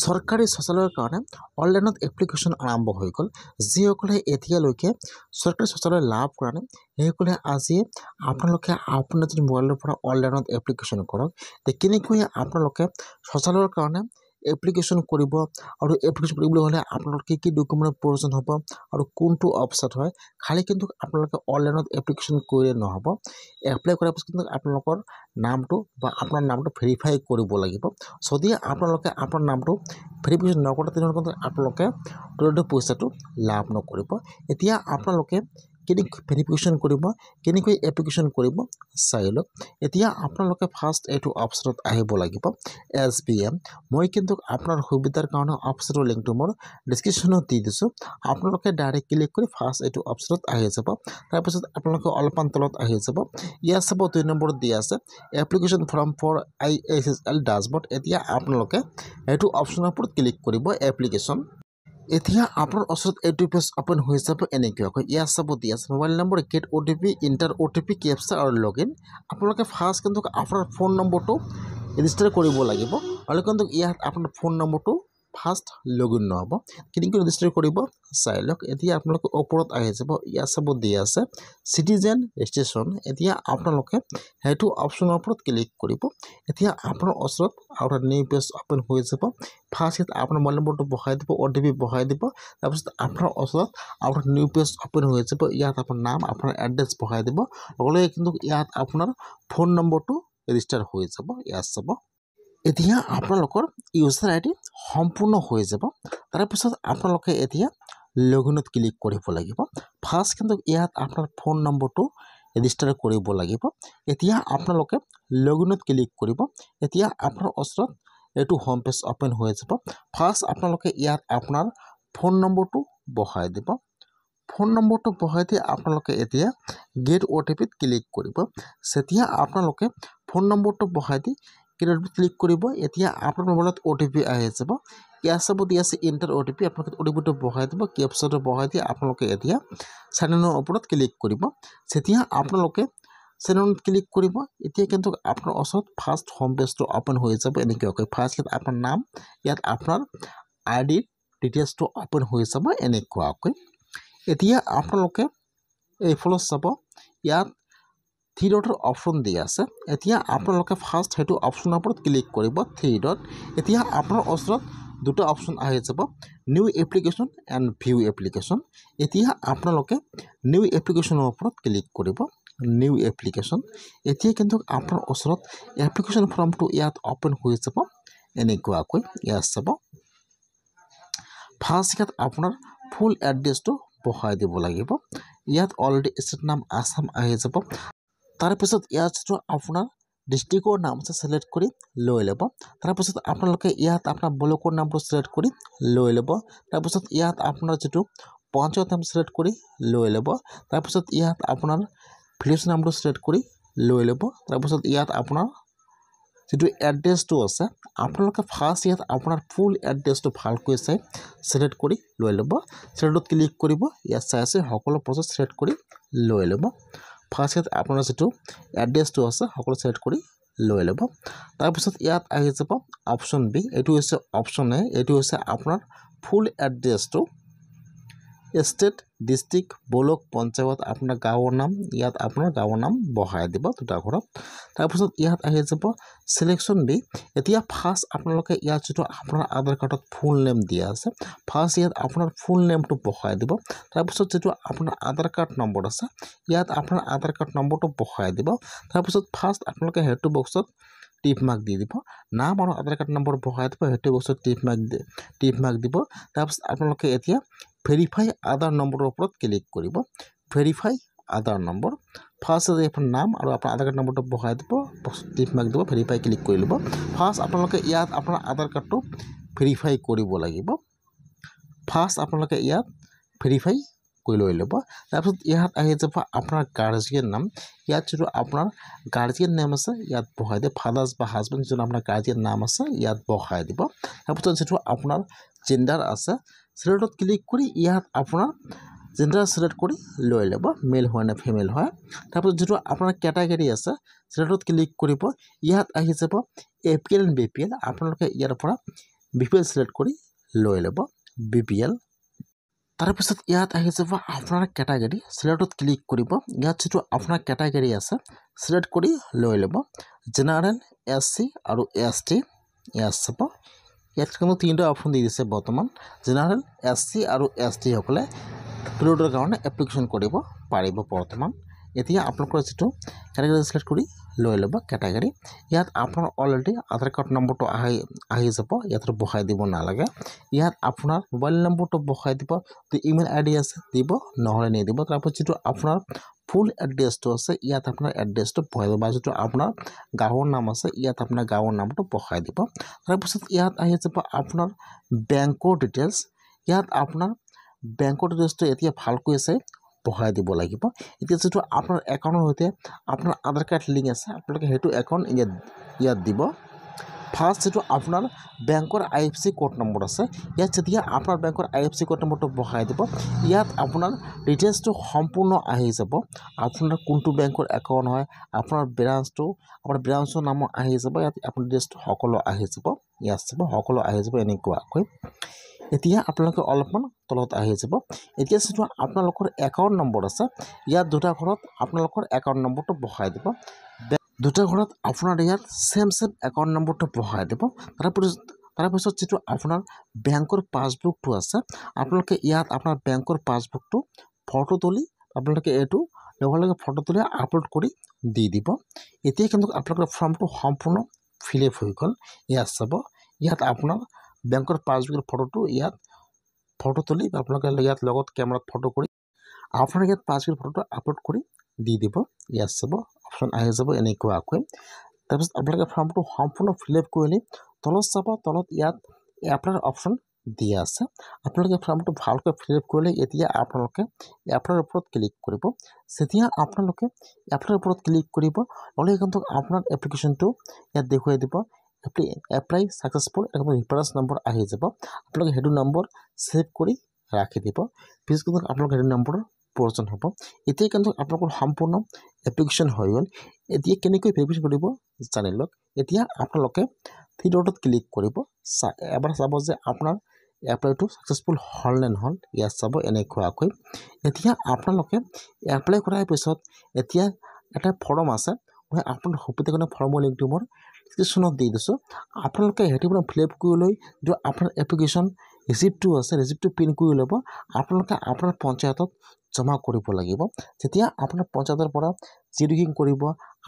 চৰকাৰী শৌচালয়ৰ কাৰণে অনলাইনত এপ্লিকেশ্যন আৰম্ভ হৈ গ'ল। যিসকলে এতিয়ালৈকে চৰকাৰী শৌচালয় লাভ কৰা নাই সেইসকলে আজি আপোনালোকে আপোনাৰ যদি মোবাইলৰ পৰা অনলাইনত এপ্লিকেশ্যন কৰক। কেনেকৈ আপোনালোকে শৌচালয়ৰ কাৰণে এপ্লিকেশ্যন কৰিব আৰু এপ্লিকেশ্যন কৰিবলৈ হ'লে আপোনালোকে কি ডকুমেণ্টৰ প্ৰয়োজন হ'ব আৰু কোনটো অফিচত হয়। খালি কিন্তু আপোনালোকে অনলাইনত এপ্লিকেশ্যন কৰিলে নহ'ব। এপ্লাই কৰাৰ পিছত কিন্তু আপোনালোকৰ নামটো বা আপোনাৰ নামটো ভেৰিফাই কৰিব লাগিব। যদি আপোনালোকে আপোনাৰ নামটো ভেৰিফিকেশ্যন নকৰে তেনেহ'লে কিন্তু আপোনালোকে তুৰন্তে পইচাটো লাভ নকৰিব। এতিয়া আপোনালোকে কেনেকৈ ভেৰিফিকেশ্যন কৰিব, কেনেকৈ এপ্লিকেশ্যন কৰিব চাই লওক। এতিয়া আপোনালোকে ফাৰ্ষ্ট এইটো অপশ্যনত আহিব লাগিব SBM। মই কিন্তু আপোনাৰ সুবিধাৰ কাৰণে অপশ্যনৰ লিংকটো মোৰ ডিছক্ৰিপশ্যনত দি দিছোঁ। আপোনালোকে ডাইৰেক্ট ক্লিক কৰি ফাৰ্ষ্ট এইটো অপশ্যনত আহি যাব। তাৰপিছত আপোনালোকে অলপমান তলত আহি যাব। ইয়াত চাব 2 নম্বৰত দিয়া আছে এপ্লিকেশ্যন ফৰ্ম ফৰ ISSL ডাছবৰ্ড। এতিয়া আপোনালোকে এইটো অপশ্যনৰ ওপৰত ক্লিক কৰিব এপ্লিকেশ্যন। এতিয়া আপোনাৰ ওচৰত এইটো পেজ অপেন হৈ যাব এনেকুৱাকৈ। ইয়াত চাব দিয়া আছে mobile number, get OTP, enter OTP, captcha আৰু লগইন। আপোনালোকে ফাৰ্ষ্ট কিন্তু আপোনাৰ ফোন নম্বৰটো ৰেজিষ্টাৰ কৰিব লাগিব। আৰু কিন্তু ইয়াত আপোনাৰ ফোন নম্বৰটো ফাৰ্ষ্ট লগইন নহ'ব। কেনেকৈ ৰেজিষ্টাৰ কৰিব চাই লওক। এতিয়া আপোনালোকে ওপৰত আহি যাব। ইয়াত চাব দিয়া আছে চিটিজেন ৰেজিষ্ট্ৰেশ্যন। এতিয়া আপোনালোকে সেইটো অপশ্যনৰ ওপৰত ক্লিক কৰিব। এতিয়া আপোনাৰ ওচৰত আৰু নিউ পেজ অপেন হৈ যাব। ফাৰ্ষ্ট ইয়াত আপোনাৰ মোবাইল নম্বৰটো বহাই দিব, OTP বহাই দিব। তাৰপিছত আপোনাৰ ওচৰত আৰু নিউ পেজ অপেন হৈ যাব। ইয়াত আপোনাৰ নাম, আপোনাৰ এড্ৰেছ বহাই দিব। লগে কিন্তু ইয়াত আপোনাৰ ফোন নম্বৰটো ৰেজিষ্টাৰ হৈ যাব। ইয়াত চাব। এতিয়া আপোনালোকৰ ইউজাৰ ID সম্পূৰ্ণ হৈ যাব। তাৰপিছত আপোনালোকে এতিয়া লগইনত ক্লিক কৰিব লাগিব। ফাৰ্ষ্ট কিন্তু ইয়াত আপোনাৰ ফোন নম্বৰটো ৰেজিষ্টাৰ কৰিব লাগিব। এতিয়া আপোনালোকে লগইনত ক্লিক কৰিব। এতিয়া আপোনাৰ ওচৰত এইটো হোম পেজ অপেন হৈ যাব। ফাৰ্ষ্ট আপোনালোকে ইয়াত আপোনাৰ ফোন নম্বৰটো বহাই দিব। ফোন নম্বৰটো বহাই দি আপোনালোকে এতিয়া গেট OTPত ক্লিক কৰিব। যেতিয়া আপোনালোকে ফোন নম্বৰটো বহাই দি ক্লিক কৰিব, এতিয়া আপোনাৰ মোবাইলত OTP আহি যাব। ইয়াত চাব দিয়া আছে ইণ্টাৰ OTP। আপোনালোকে OTPটো বহাই দিব, কেপচাটো বহাই দি আপোনালোকে এতিয়া চাইনৰ ওপৰত ক্লিক কৰিব। যেতিয়া আপোনালোকে চাইনত ক্লিক কৰিব, এতিয়া কিন্তু আপোনাৰ ওচৰত ফাৰ্ষ্ট হোম পেজটো অপেন হৈ যাব এনেকুৱাকৈ। ফাৰ্ষ্ট ইয়াত আপোনাৰ নাম, ইয়াত আপোনাৰ ID ডিটেইলছটো অপেন হৈ যাব এনেকুৱাকৈ। এতিয়া আপোনালোকে এইফালে চাব, ইয়াত 3 ডটৰ অপশ্যন দিয়া আছে। এতিয়া আপোনালোকে ফাৰ্ষ্ট সেইটো অপশ্যনৰ ওপৰত ক্লিক কৰিব 3 ডট। এতিয়া আপোনাৰ ওচৰত দুটা অপশ্যন আহি যাব, new application and view application. এতিয়া আপোনালোকে নিউ এপ্লিকেশ্যনৰ ওপৰত ক্লিক কৰিব। New application. এতিয়া কিন্তু আপোনাৰ ওচৰত এপ্লিকেশ্যন ফৰ্মটো ইয়াত অপেন হৈ যাব এনেকুৱাকৈ। ইয়াত চাব ফাৰ্ষ্ট ইয়াত আপোনাৰ ফুল এড্ৰেছটো বহাই দিব লাগিব। ইয়াত অলৰেডি ষ্টেট নাম আছাম আহি যাব। তাৰপিছত ইয়াত যিটো আপোনাৰ ডিষ্ট্ৰিক্টৰ নাম আছে চিলেক্ট কৰি লৈ ল'ব। তাৰপিছত আপোনালোকে ইয়াত আপোনাৰ ব্লকৰ নামটো চিলেক্ট কৰি লৈ ল'ব। তাৰপিছত ইয়াত আপোনাৰ যিটো পঞ্চায়ত নাম চিলেক্ট কৰি লৈ ল'ব। তাৰপিছত ইয়াত আপোনাৰ ভিলেজ নামটো চিলেক্ট কৰি লৈ ল'ব। তাৰপিছত ইয়াত আপোনাৰ যিটো এড্ৰেছটো আছে আপোনালোকে ফাৰ্ষ্ট ইয়াত আপোনাৰ ফুল এড্ৰেছটো ভালকৈ চাই চিলেক্ট কৰি লৈ ল'ব। চিলেক্টত ক্লিক কৰিব। ইয়াত চাই আছে সকলো প্ৰচেছ চিলেক্ট কৰি লৈ ল'ব। ফাৰ্ষ্ট ইয়াত আপোনাৰ যিটো এড্ৰেছটো আছে সকলো চিলেক্ট কৰি লৈ ল'ব। তাৰপিছত ইয়াত আহি যাব অপশ্যন B। এইটো হৈছে অপশ্যন A। এইটো হৈছে আপোনাৰ ফুল এড্ৰেছটো, ষ্টেট, ডিষ্ট্ৰিক্ট, ব্লক, পঞ্চায়ত, আপোনাৰ গাঁৱৰ নাম, ইয়াত আপোনাৰ গাঁৱৰ নাম বহাই দিব দুটা ঘৰত। তাৰপিছত ইয়াত আহি যাব চিলেকশ্যন B। এতিয়া ফাৰ্ষ্ট আপোনালোকে ইয়াত যিটো আপোনাৰ আধাৰ কাৰ্ডত ফুল নেম দিয়া আছে, ফাৰ্ষ্ট ইয়াত আপোনাৰ ফুল নেমটো বহাই দিব। তাৰপিছত যিটো আপোনাৰ আধাৰ কাৰ্ড নম্বৰ আছে ইয়াত আপোনাৰ আধাৰ কাৰ্ড নম্বৰটো বহাই দিব। তাৰপিছত ফাৰ্ষ্ট আপোনালোকে সেইটো বক্সত টিক মাৰ্ক দি দিব। নাম আৰু আধাৰ কাৰ্ড নম্বৰ বহাই দিব, সেইটো বক্সত টিক মাৰ্ক দিব। তাৰপিছত আপোনালোকে এতিয়া ভেৰিফাই আধাৰ নম্বৰৰ ওপৰত ক্লিক কৰিব। ভেৰিফাই আধাৰ নম্বৰ। ফাৰ্ষ্ট আপোনাৰ নাম আৰু আপোনাৰ আধাৰ কাৰ্ড নম্বৰটো বহাই দিব, টিক মাৰ্ক দিব, ভেৰিফাই ক্লিক কৰি ল'ব। ফাৰ্ষ্ট আপোনালোকে ইয়াত আপোনাৰ আধাৰ কাৰ্ডটো ভেৰিফাই কৰিব লাগিব। ফাৰ্ষ্ট আপোনালোকে ইয়াত ভেৰিফাই কৰি লৈ ল'ব। তাৰপিছত ইয়াত আহি যাব আপোনাৰ গাৰ্জিয়ান নাম। ইয়াত যিটো আপোনাৰ গাৰ্জিয়ান নাম আছে ইয়াত বহাই দিব। ফাদাৰ্ছ বা হাজবেণ্ড যিটো আপোনাৰ গাৰ্জিয়ান নাম আছে ইয়াত বহাই দিব। তাৰপিছত যিটো আপোনাৰ জেণ্ডাৰ আছে চিলেক্টত ক্লিক কৰি ইয়াত আপোনাৰ জেণ্ডাৰ চিলেক্ট কৰি লৈ ল'ব, মেল হয় নে ফিমেল হয়। তাৰপিছত যিটো আপোনাৰ কেটাগৰী আছে চিলেক্টত ক্লিক কৰিব। ইয়াত আহি যাব APL এণ্ড BPL। আপোনালোকে ইয়াৰ পৰা BPL চিলেক্ট কৰি লৈ ল'ব BPL। তাৰপিছত ইয়াত আহি যাব আপোনাৰ কেটাগৰী, চিলেক্টত ক্লিক কৰিব। ইয়াত যিটো আপোনাৰ কেটাগৰী আছে চিলেক্ট কৰি লৈ ল'ব জেনাৰেল, SC আৰু ST। ইয়াত চাব ইয়াত কিন্তু তিনিটা অপশ্যন দি দিছে বৰ্তমান। জেনাৰেল, SC আৰু ST সকলে পিলটৰ কাৰণে এপ্লিকেশ্যন কৰিব পাৰিব বৰ্তমান। এতিয়া আপোনালোকৰ যিটো কেটাগৰী চিলেক্ট কৰি লৈ ল'ব কেটাগৰী। ইয়াত আপোনাৰ অলৰেডি আধাৰ কাৰ্ড নম্বৰটো আহি যাব, ইয়াত বহাই দিব নালাগে। ইয়াত আপোনাৰ মোবাইল নম্বৰটো বহাই দিব, ইমেইল ID আছে দিব, নহ'লে নিদিব। তাৰপিছত যিটো আপোনাৰ ফুল এড্ৰেছটো আছে ইয়াত আপোনাৰ এড্ৰেছটো বহাই দিব, বা যিটো আপোনাৰ গাঁৱৰ নাম আছে ইয়াত আপোনাৰ গাঁৱৰ নামটো বহাই দিব। তাৰপিছত ইয়াত আহি যাব আপোনাৰ বেংকৰ ডিটেইলছ। ইয়াত আপোনাৰ বেংকৰ ডিটেইলছটো এতিয়া ভালকৈ আছে বহাই দিব লাগিব। এতিয়া যিটো আপোনাৰ একাউণ্টৰ সৈতে আপোনাৰ আধাৰ কাৰ্ড লিংক আছে আপোনালোকে সেইটো একাউণ্ট ইয়াত দিব। ফাৰ্ষ্ট যিটো আপোনাৰ বেংকৰ IFSC কোড নম্বৰ আছে ইয়াত যেতিয়া আপোনাৰ বেংকৰ IFSC কোড নম্বৰটো বহাই দিব, ইয়াত আপোনাৰ ডিটেইলছটো সম্পূৰ্ণ আহি যাব। আপোনাৰ কোনটো বেংকৰ একাউণ্ট হয়, আপোনাৰ ব্ৰাঞ্চৰ নাম আহি যাব, ইয়াত আপোনাৰ ডিটেইলছটো সকলো আহি যাব। ইয়াত চাব সকলো আহি যাব এনেকুৱাকৈ। এতিয়া আপোনালোকে অলপমান তলত আহি যাব। এতিয়া যিটো আপোনালোকৰ একাউণ্ট নম্বৰ আছে ইয়াত দুটা ঘৰত আপোনালোকৰ একাউণ্ট নম্বৰটো বহাই দিব। দুটা ঘৰত আপোনাৰ ইয়াত চেম একাউণ্ট নম্বৰটো বহাই দিব। তাৰপিছত যিটো আপোনাৰ বেংকৰ পাছবুকটো আছে আপোনালোকে ইয়াত আপোনাৰ বেংকৰ পাছবুকটো ফটো তুলি আপোনালোকে এইটো লগে ফটো তুলি আপলোড কৰি দি দিব। এতিয়া কিন্তু আপোনালোকৰ ফৰ্মটো সম্পূৰ্ণ ফিল আপ হৈ গ'ল। ইয়াত চাব ইয়াত আপোনাৰ বেংকৰ পাছবুকৰ ফটোটো ইয়াত ফটো তুলি আপোনালোকে ইয়াত লগত কেমেৰাত ফটো কৰি আপোনাৰ ইয়াত পাছবুকৰ ফটোটো আপলোড কৰি দি দিব। ইয়াত চাব অপশ্যন আহি যাব এনেকুৱাকৈ। তাৰপিছত আপোনালোকে ফৰ্মটো সম্পূৰ্ণ ফিল আপ কৰিলে তলত চাব, তলত ইয়াত এপ্লাইৰ অপশ্যন দিয়া আছে। আপোনালোকে ফৰ্মটো ভালকৈ ফিল আপ কৰিলে এতিয়া আপোনালোকে এপ্লাইৰ ওপৰত ক্লিক কৰিব। যেতিয়া আপোনালোকে এপ্লাইৰ ওপৰত ক্লিক কৰিব নহ'লে কিন্তু আপোনাৰ এপ্লিকেশ্যনটো ইয়াত দেখুৱাই দিব এপ্লাই ছাকচেছফুল, ৰেফাৰেঞ্চ নম্বৰ আহি যাব। আপোনালোকে সেইটো নম্বৰ ছেভ কৰি ৰাখি দিব, পিছত কিন্তু আপোনালোকে সেইটো নম্বৰৰ প্ৰয়োজন হ'ব। এতিয়া কিন্তু আপোনালোকৰ সম্পূৰ্ণ এপ্লিকেশ্যন হৈ গ'ল। এতিয়া কেনেকৈ ভেৰিফিকেশ্যন কৰিব জানি লওক। এতিয়া আপোনালোকে থ্ৰী ডটত ক্লিক কৰিব, এবাৰ চাব যে আপোনাৰ এপ্লাইটো ছাকচেছফুল হ'ল নে নহ'ল। ইয়াত চাব এনেকুৱাকৈ। এতিয়া আপোনালোকে এপ্লাই কৰাৰ পিছত এতিয়া এটা ফৰ্ম আছে, মই আপোনাৰ সুবিধাজনক ফৰ্মৰ লিংকটো মোৰ ডিছক্ৰিপশ্যনত দি দিছোঁ। আপোনালোকে সেইটো ফিল আপ কৰি লৈ যিটো আপোনাৰ এপ্লিকেশ্যন ৰিচিপ্টটো আছে ৰিচিপ্টটো প্ৰিণ্ট কৰি ল'ব, আপোনালোকে আপোনাৰ পঞ্চায়তত জমা কৰিব লাগিব। যেতিয়া আপোনাৰ পঞ্চায়তৰ পৰা চেকিং কৰিব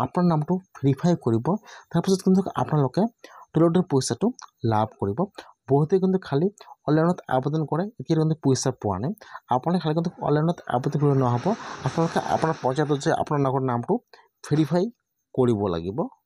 আপোনাৰ নামটো ভেৰিফাই কৰিব, তাৰপিছত কিন্তু আপোনালোকে পিলটৰ পইচাটো লাভ কৰিব। বহুতে কিন্তু খালি অনলাইনত আবেদন কৰে, এতিয়া কিন্তু পইচা পোৱা নাই। আপোনালোকে খালি কিন্তু অনলাইনত আবেদন কৰিব নহ'ব, আপোনালোকে আপোনাৰ পঞ্চায়তত যে আপোনাৰ নামটো ভেৰিফাই কৰিব লাগিব।